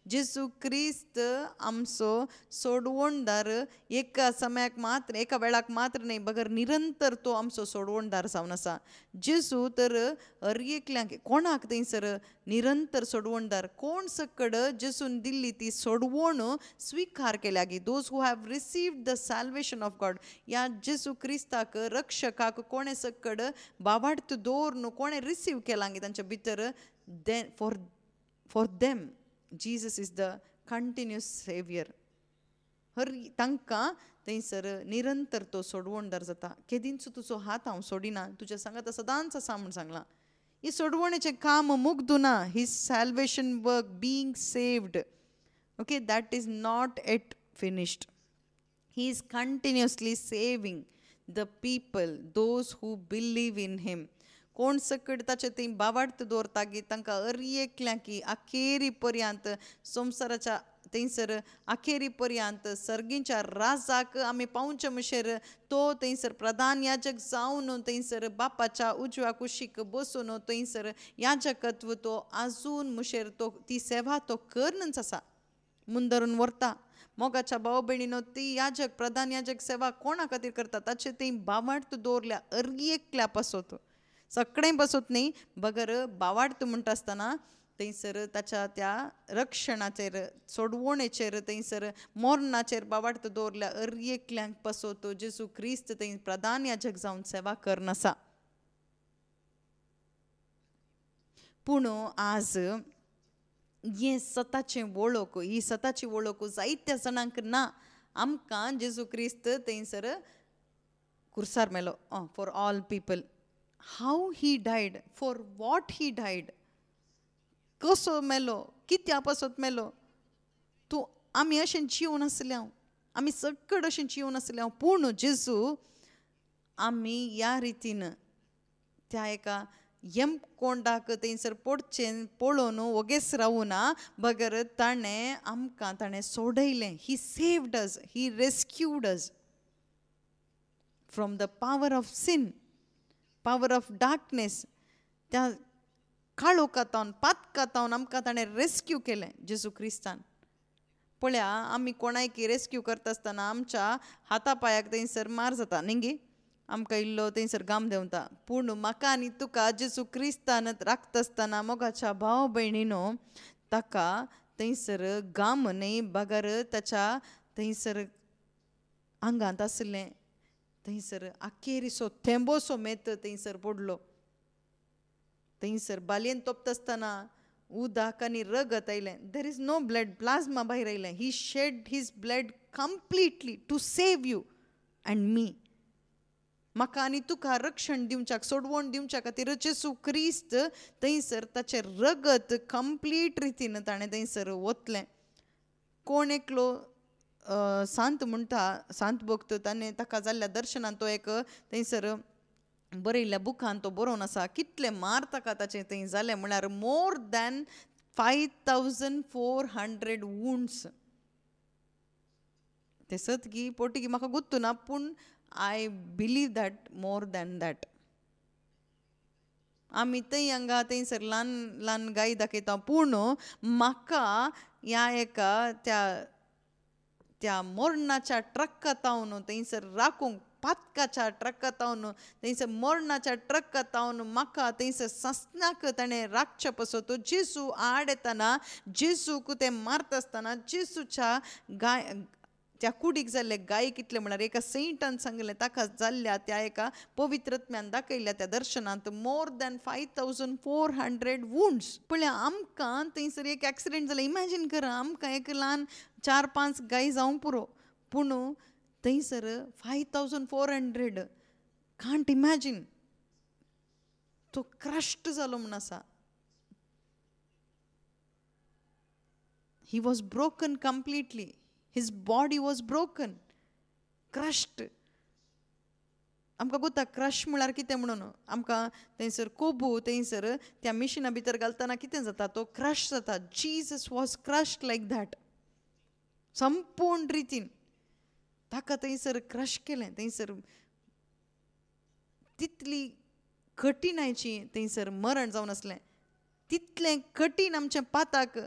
जेजू क्रिस्त आमचो सोडवणदार एका समयाक मात्र, एका वेळाक मात्र न्ही, बगर निरंतर तो आमचो सोडवणदार जावन आसा. जेजू तर हर एकल्यांक कोणाक थंयसर निरंतर सोडवणदार, कोण सकड जेजून दिल्ली ती सोडवण स्विकार केल्या गी. Those who have received the salvation of God, ह्या जेजू क्रिस्ताक रक्षकाक कोणे सकड बावार्थ दवरून कोणे रिसीव केला गी तांच्या भितर, for them Jesus is the continuous savior. हर तांकां थंयसर निरंतर तो सोडवणदार जाता. केदींच तुजो हात हांव सोडिना, तुज्या सांगात सदांच आसा म्हूण सांगलां. ही सोडवणेचें काम मुग्दू ना. His salvation work, being saved, okay, that is not yet finished. He is continuously saving the people, those who believe in him. कोण सकड ताचे थंय बावार्थ दवरता गी तांकां हर एकल्यांक की आखेरी पर्यंत संवसाराच्या थंयसर आखेरी पर्यंत सर्गींच्या राजाक आमी पावचे मुशेर तो थंयसर प्रधान याजक जावन थंयसर बापाच्या उजव्या कुशीक बसून थंयसर याजकत्व तो आजून मुशेर तो ती सेवा तो करनच आसा, मुंदरून व्हरता. मोगाच्या भाव भयणीनो, ती याजक प्रधान याजक सेवा कोणा खातीर करता? ताचे थंय बावार्थ दवरल्या हर एकल्या पासत, सगळें बसत न्ही, बगर बावार्थ म्हणटा आसतना थंयसर ताच्या त्या रक्षणाचेर, सोडवणेचेर, थंयसर मरणाचेर बावार्थ दवरल्या हर एकल्यांक पासत जेजू क्रिस्त थंय प्रधान याजक जावन सेवा करनासा. पूण आज हे स्वताचें वळख, ही स्वताची वळख जायत्या जाणांक ना. आमकां जेजू क्रिस्त थंयसर कुर्सार मेलो for all people. How he died, for what he died, कसो मेलो, कित्या पासत मेलो. तूं आमी अशें जिवन आसल्या, आमी सगळे अशें जिवन आसल्या, पूण जेजू आमी ह्या रितीन त्या एका कोंडाक थंयसर पडचें पळोवन वगेस रावूना, बगर ताणें सोडयलें. He saved us, he rescued us from the power of sin, power of darkness. त्या काळोखांतावन पातकांतावन आमकां ताणें रेस्क्यू केलें जेजू क्रिस्तान. पळया, आमी कोणायक रेस्क्यू करता आसतना आमच्या हाता पांयाक थंयसर मार जाता न्ही गे, आमकां इल्लो थंयसर गाम देंवता. पूण म्हाका आनी तुका जेजू क्रिस्तान राखता आसतना मोगाच्या भाव भयणीनो, ताका थंयसर गाम न्ही, बगर ताच्या थंयसर आंगांत आसलें थंयसर आखेरीसो थेंबोसो मेत थंयसर पडलो. थंयसर बालयेन तोपता आसतना उदक आनी रगत आयलें. There is no blood, plasma भायर आयलें. He shed his blood completely to save you and me. म्हाका आनी तुका रक्षण दिवच्याक, सोडवण दिवच्या खातीर जेजू क्रिस्त थंयसर ताचें रगत कंप्लीट रितीन ताणें थंयसर ओतलें. कोण एकलो सांत म्हणटा, सांत भक्त, ताणें ताका जाल्ल्या दर्शनान तो एक थंयसर बरयल्ल्या बुकान तो बरोवन आसा, कितले मार ताका ताचे थंय जाले म्हळ्यार मोर दॅन 5400 वुंड्स. ते सतगी पोटीगी म्हाका गुर्तू ना, पूण I believe that more than that. आमी थंय हांगा थंयसर ल्हान ल्हान गाय दाखयता, पूण म्हाका ह्या एका त्या मोरणाच्या ट्रकांतावन थंयसर राखूंक, पातकाच्या ट्रकांतावन थंयसर मोरणाच्या ट्रकांतावन म्हाका थंयसर सस्नाक ताणें राखचें पसत. जेजू आड येताना, जेजूक तें मारता आसतना, जेजूच्या त्या कुडीक जाल्ले गाय कितले म्हळ्यार एका सेंटान सांगलें, ताका जाल्ल्या त्या एका पवित्रत्म्यान दाखयल्ल्या त्या दर्शनांत मोर दॅन 5400 वुंड्स. पळय, आमकां थंयसर एक एक्सिडेंट जालें, इमॅजीन करा, आमकां एक ल्हान 4-5 गाय जावं पुरो, पूण थंयसर 5400 कांट इमॅजीन. तो क्रश्ड जालो म्हूण आसा. He was broken completely. His body was broken, crushed. आमकां कोता क्रश म्हळ्यार कितें म्हणून. आमकां थंयसर कोबू थंयसर त्या मिशिना भितर घालतना कितें जाता, तो क्रश जाता. Jesus was crushed like that. संपूर्ण रितीन ताका थंयसर क्रश केलें. थंयसर तितली कठीणायची थंयसर मरण जावन आसलें. तितलें कठीण आमचें पाताक,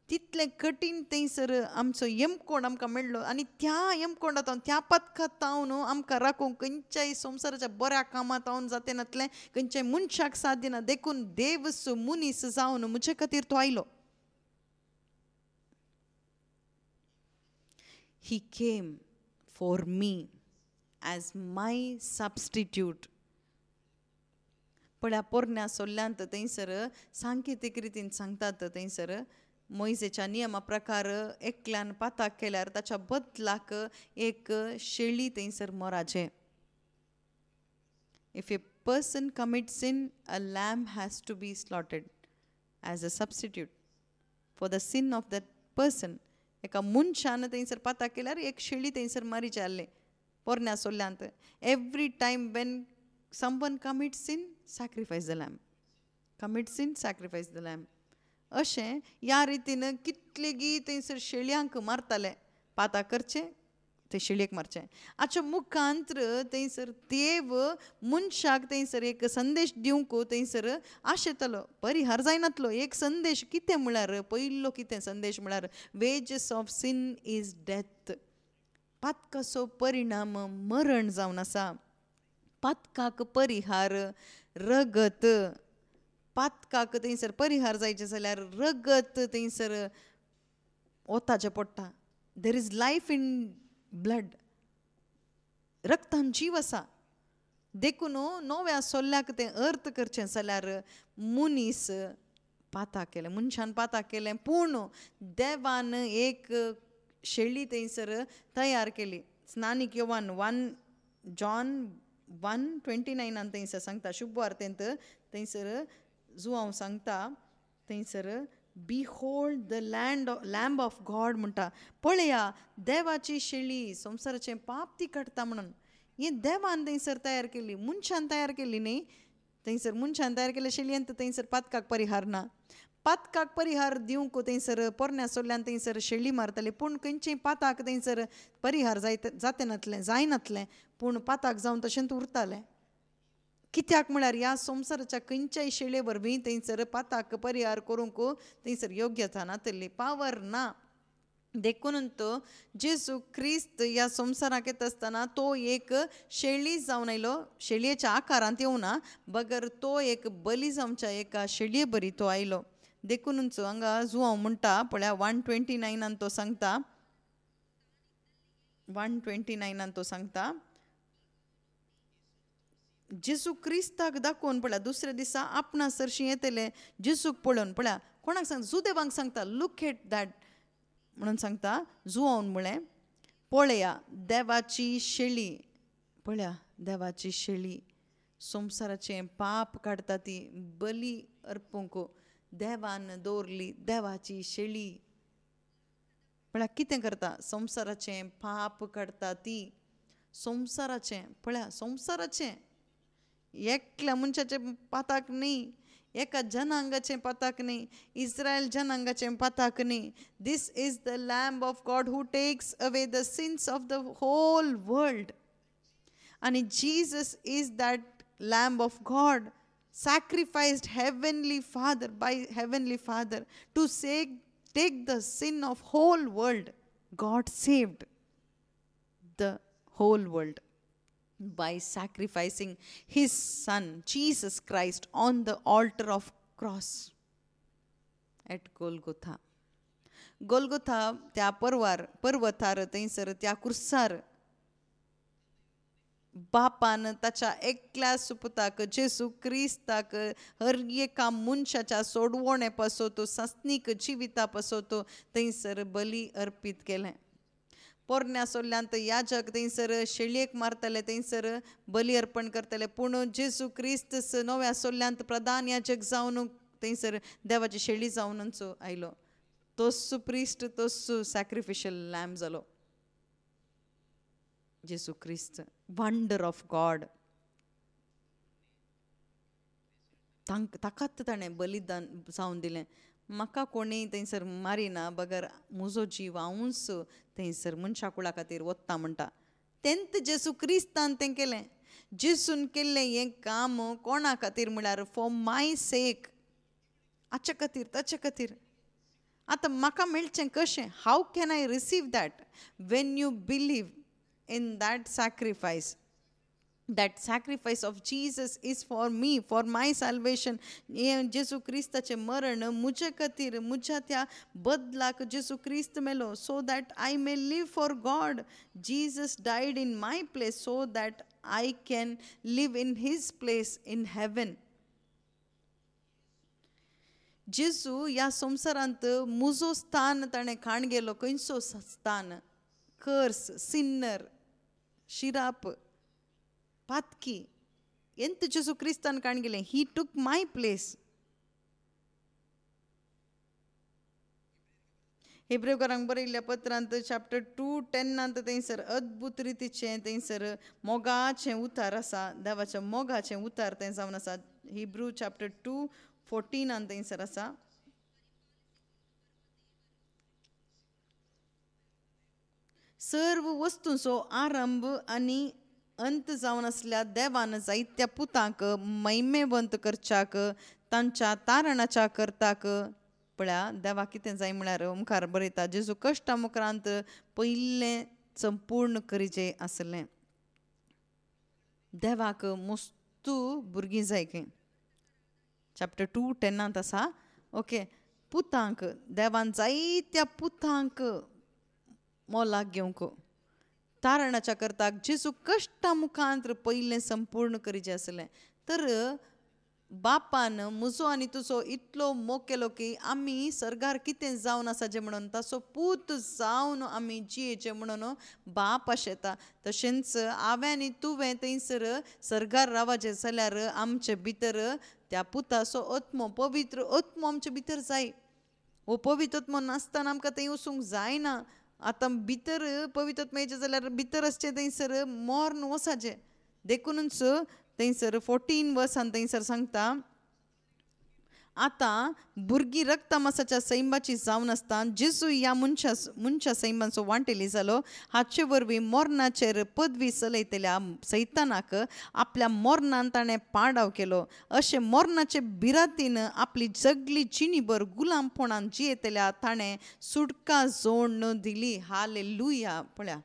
तितलें कठीण थंयसर आमचो यमकोंड आमकां मेळ्ळो. आनी त्या यमकोंडांत, त्या पथकांतावन आमकां राखूंक, खंयच्याय संवसाराच्या बऱ्या कामांतावन जाते नातलें, खंयच्याय मनशाक साथ दिना, देखून देवस मुनीस जावन म्हजे खातीर तो आयलो. He came for me as my substitute. पळया, पोरण्या सोल्ल्यांत थंयसर सांकेतीक रितीन सांगतात, थंयसर मोइसेच्या नियमा प्रकार एकल्यान पाताक केल्यार ताच्या बदलाक एक शेळी थंयसर मोराचें. If a person commit sin, a lamb has to be slaughtered as a substitute for the sin of that person. एका मनशान थंयसर पाताक केल्यार एक शेळी थंयसर मारीचे आहले पोरण्या सोल्ल्यांत. Every time when someone commits sin, sacrifice the lamb. Commit sin, sacrifice the lamb. अशें ह्या रितीन कितलेगी थंयसर शेळयांक मारताले. पाताक करचें, ते शेळयेक मारचें. हाच्या मुखांत्र थंयसर देव मनशाक थंयसर एक संदेश दिवंक थंयसर आशेतालो. परिहार जायनातलो. एक संदेश कितें म्हळ्यार, पयलो कितें संदेश म्हळ्यार, wages of sin is death. पातकाचो परिणाम मरण जावन आसा. पातकाक परिहार रगत. पातकाक थंयसर परिहार जायचे जाल्यार रगत थंयसर ओताचें पडटा. There is life in blood. रक्तान जीव आसा. देखून नव्या सोल्ल्याक तें अर्थ करचें जाल्यार मनीस पाताक केलें, मनशान पाताक केलें, पूण देवान एक शेळी थंयसर तयार केली. स्नानीक योवान 1 John 1:29 थंयसर सांगता शुभ वार्तेंत थंयसर जो हांव सांगता थंयसर behold the lamb of God म्हणटा, पळया देवाची शेळी संवसाराचें पाप ती काडटा म्हणून. हें देवान थंयसर तयार केल्ली, मनशान तयार केल्ली न्ही. थंयसर मनशान तयार केल्ल्या शेळयेंत थंयसर पातकाक परिहार ना. पातकाक परिहार दिवंक थंयसर पोरण्या सोल्ल्यान थंयसर शेळी मारताली, पूण खंयचेय पाताक थंयसर परिहार जायते नातलें, जायनातलें. पूण पाताक जावन तशेंच उरतालें. कित्याक म्हळ्यार ह्या संवसाराच्या खंयच्याय शेळये वरवीं थंयसर पाताक परिहार करूंक थंयसर योग्यता नातली, पावर ना. देखून तो जेजू क्रिस्त ह्या संवसाराक येता आसतना तो एक शेळी जावन आयलो, शेळयेच्या आकारांत येवना, बगर तो एक बली जावच्या एका शेळये बरी तो आयलो. देखूनच हांगा जो हांव म्हणटा पळया 1:29 तो सांगता, 1:29 तो सांगता, जेजू क्रिस्ताक दाखोवन पळया दुसऱ्या दिसा आपणा सरशी येतले जेजूक पळोवन. पळया कोणाक सांगता, जुदेवांक सांगता, लूक एट दॅट म्हणून सांगता. जुआवन म्हळें पळया देवाची शेळी, पळया देवाची शेळी संवसाराचें पाप काडटा ती बली अर्पूंक देवान दवरली देवाची शेळी. पळया कितें करता, संवसाराचें पाप काडटा ती. संवसाराचें पळया, संवसाराचें एकल्या मनशाचें पाताक न्ही, एका जनांगाचें पाताक न्ही, इस्रायल जनांगाचें पाताक न्ही. This is the lamb of God who takes away the sins of the whole world. आणि Jesus is that lamb of God sacrificed by heavenly father to take the sin of whole world. God saved the whole world by sacrificing his son Jesus Christ on the altar of cross at Golgotha. Golgotha त्या पर्वतार थंयसर त्या क्रुसार बापान ताच्या एकल्या सुपुताक जेजू क्रिस्ताक हर एका मनशाच्या सोडवणे पासत सस्नीक जिविता पासत थंयसर बली अर्पीत केलें. पोरण्या सोल्ल्यांत याजक थंयसर शेळयेक मारताले, थंयसर बली अर्पण करताले. पूण जेजू क्रिस्त नव्या सोल्ल्यांत प्रधान याजक जावन थंयसर देवाची शेळी जावनच आयलो. तोच प्रिस्ट, तोच सॅक्रिफिशियल लॅम्ब जालो जेजू क्रिस्त. Wonder of God. ताकाच ताणें बलिदान जावन दिलें. म्हाका कोणीय थंयसर मारिना, बगर म्हजो जीव हांवूच थंयसर मनशा कुळा खातीर वता म्हणटा. तेंत जेजू क्रिस्तान तें केलें. जेजून केल्लें हें काम कोणा खातीर म्हळ्यार फॉर माय सेक, हाचे खातीर ताचे खातीर. आतां म्हाका मेळचें कशें? How can I receive that? When you believe in that sacrifice. That sacrifice of Jesus is for me, for my salvation. जेजू क्रिस्ताचे मरण मुझे खातीर, मुझ्या त्या बदलाक जेजू क्रिस्त मेलो, so that I may live for God. Jesus died in my place so that I can live in his place in heaven. जेजू ह्या संवसारांत मुजो स्थान ताणें खाण गेलो. खंयचो स्थान? कर्स, सिन्नर, शिराप, पातकी, ಎಂತ ಜೇಸು ಕ್ರಿಸ್ತನ್ ಕಾಣ್ಗಿಲ್ಲ. He took my place. हेब्रेवकारांक बरयल्ल्या पत्रांत चॅप्टर 2:10 थंयसर अद्भुत रितीचें थंयसर मोगाचें उतार आसा. देवाच्या मोगाचें उतार थंय जावन आसा. हिब्रू चॅप्टर 2:14 थंयसर आसा. सर्व वस्तूंचो आरंभ आनी अंत जावन आसल्या देवान जायत्या पुतांक महिमेवंत करच्याक तांच्या तारणाच्या करताक. पळया देवा कितें जाय म्हळ्यार मुखार बरयता, जेजू कश्टा मुखारांत पयलें संपूर्ण करीचें आसलें. देवाक मस्तू भुरगीं जाय खंय. चॅप्टर 2:10 आसा. ओके. पुतांक देवान जायत्या पुतांक मोलाक घेवंक तारणाच्या करताक जेजू कश्टा मुखांत पयलें संपूर्ण करीचें आसलें. तर बापान म्हजो आनी तुजो इतलो मोग केलो की आमी सर्गार कितें जावन आसा जें म्हणून ताचो पूत जावन आमी जियेचें म्हणून बाप आशेता. तशेंच हांवें आनी तुवें थंयसर सर्गार रावचें जाल्यार आमचे भितर त्या पुताचो आत्मो पवित्र आत्मो आमचे भितर जाय. वो पवित्र आत्मो नासतना आमकां थंय वचूंक जायना. आतां भितर पवित्र आत्मा येचें जाल्यार भितर आसचें थंयसर मोर्न वचाचें. देखूनच थंयसर 14 वर्सान थंयसर सांगता, आतां भुरगीं रक्तमासाच्या सैमाची जावन आसता जेजू ह्या मनशा सैमाचो वांटेली जालो. हाचे वरवीं मोर्नाचेर पदवी चलयतल्या सैतानाक आपल्या मोर्नान ताणें पाडाव केलो. अशें मोर्नाचे भिरांतीन आपली जगली जिणीभर गुलामपणान जियेतल्या ताणें सुटका जोड दिली. हालेलुया. पळया,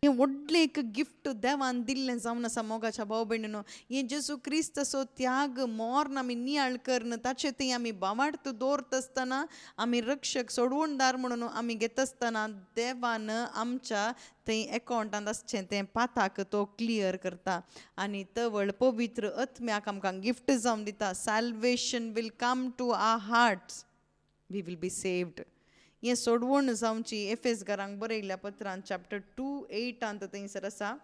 हें व्हडलें एक गिफ्ट देवान दिल्लें जावन आसा मोगाच्या भाव भयणीनो. हें जेजू क्रिस्ताचो त्याग मोर्न आमी नियाळ करन ताचे थंय आमी बावार्थ दवरत आसतना, आमी रक्षक सोडवणदार म्हणून आमी घेता आसतना देवान आमच्या थंय एकावंटांत आसचें तें पाताक तो क्लियर करता. आनी तवळ पवित्र आत्म्याक आमकां गिफ्ट जावन दिता. Salvation will come to our hearts, we will be saved. हें सोडवण जावची. एफेसकारांक बरयल्ल्या पत्रांत चॅप्टर 2:8 थंयसर आसा.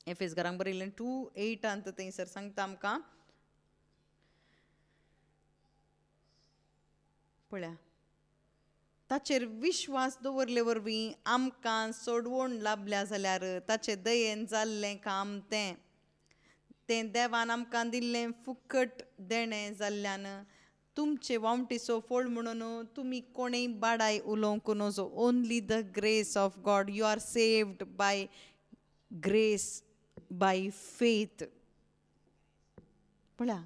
एफेसकारांक बरयल्लें 2:8 थंयसर सांगता आमकां, पळया, ताचेर विश्वास दवरले वरवीं आमकां सोडवण लाभल्या जाल्यार ताचे दयेन जाल्लें काम तें देवान आमकां दिल्लें फुकट देणें जाल्ल्यान तुमचे वावटीचो फळ म्हणून तुमी कोणेय बाडाय उलोवंक नजो. Only the grace of God. You are saved by grace, by faith. पळया,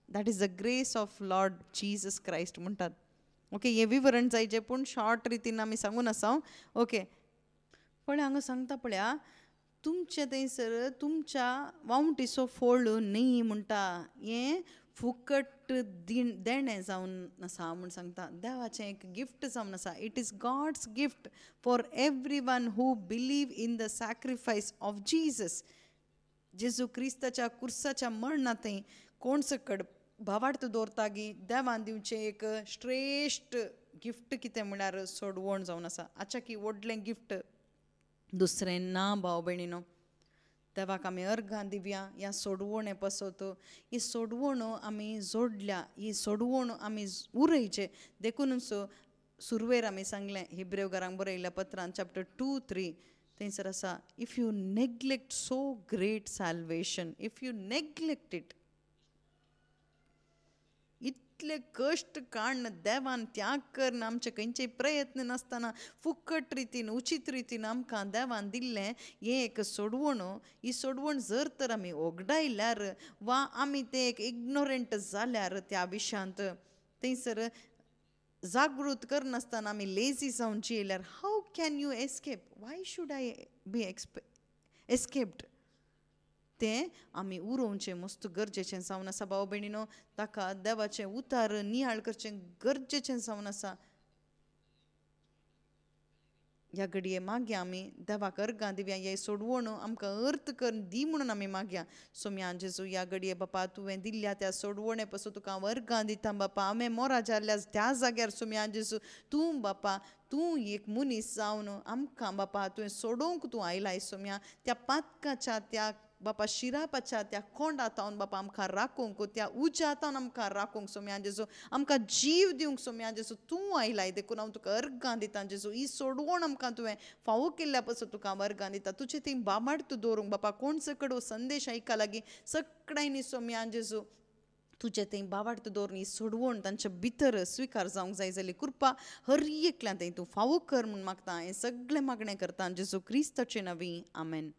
that is the grace of Lord Jesus Christ म्हणटात. ओके, हें विवरण जायचें पूण शॉर्ट रितीन आमी सांगून आसा. ओके, पळया हांगा सांगता, पळया, तुमचे थंयसर तुमच्या वावटीचो फळ न्ही म्हणटा. हें फुकट देणें जावन आसा म्हूण सांगता. देवाचें एक गिफ्ट जावन आसा. It is God's gift for every one who believe in the sacrifice of Jesus. जेजू क्रिस्ताच्या कुर्साच्या मरणांतय कोण सकड भावार्थ दवरता गी देवान दिवचें एक श्रेश्ठ गिफ्ट कितें म्हळ्यार सोडवण जावन आसा. आच्या की व्हडलें गिफ्ट दुसरें ना भाव भयणीनो. देवाक आमी अर्गां दिवया. ह्या सोडवणे पसत ही सोडवण आमी जोडल्या, ही सोडवण आमी उरयचे. देखूनच सुरवेर आमी सांगलें हिब्रेवकारांक बरयल्ल्या पत्रांत चॅप्टर 2:3 थंयसर आसा, if you neglect so great salvation, if you neglect it, इतले कश्ट काडन देवान त्याग करन आमचे खंयचेय प्रयत्न नासतना फुकट रितीन उचित रितीन आमकां देवान दिल्लें हें एक सोडवण. ही सोडवण जर तर आमी ओगडायल्यार वा आमी तें एक इग्नोरंट जाल्यार त्या विशयांत थंयसर जागृत करनासतना आमी लेजी जावन जियेल्यार how can you escape? Why should I be escaped? तें आमी उरोवचें मस्त गरजेचें जावन आसा भाव भयणीनो. ताका देवाचें उतार नियाळ करचें गरजेचें जावन आसा. ह्या घडये मागया आमी देवाक अर्गां दिवया. हे सोडवण आमकां अर्थ कर दी म्हणून आमी मागया. सोम्या जेजू, ह्या घडये बापा तुवें दिल्ल्या त्या सोडवणे पासून तुका हांव अर्गां दिता बापा. हांवें मोरा जाल्ल्या त्या जाग्यार सोम्या जेजू तूं बापा, तूं एक मनीस जावन आमकां बापा तुवें सोडोवंक तूं आयलाय सोम्या. त्या पातकाच्या त्या बापा शिरापाच्या त्या कोंडातावन बापा आमकां राखूंक, त्या उज्यातावन आमकां राखूंक सोम्या जेजू, आमकां जीव दिवंक सोम्या जेजू तूं आयलाय. देखून हांव तुका अर्गां दिता जेजू. ही सोडवण आमकां तुवें फावो केल्ल्या पासून तुका हांव अर्गां दिता. तुजें थंय बाबार्थ दवरूंक बापा कोण सकड हो संदेश आयका लागीं सगळ्यांनी सोम्या जेजू तुजें थंय बावार्थ दवरून ही सोडवण तांच्या भितर स्विकार जावंक जाय जाली कृपा हर एकल्यान थंय तूं फावो कर म्हूण मागता. हें सगळें मागणें करता जेजू क्रिस्ताचे नवी. आमेन.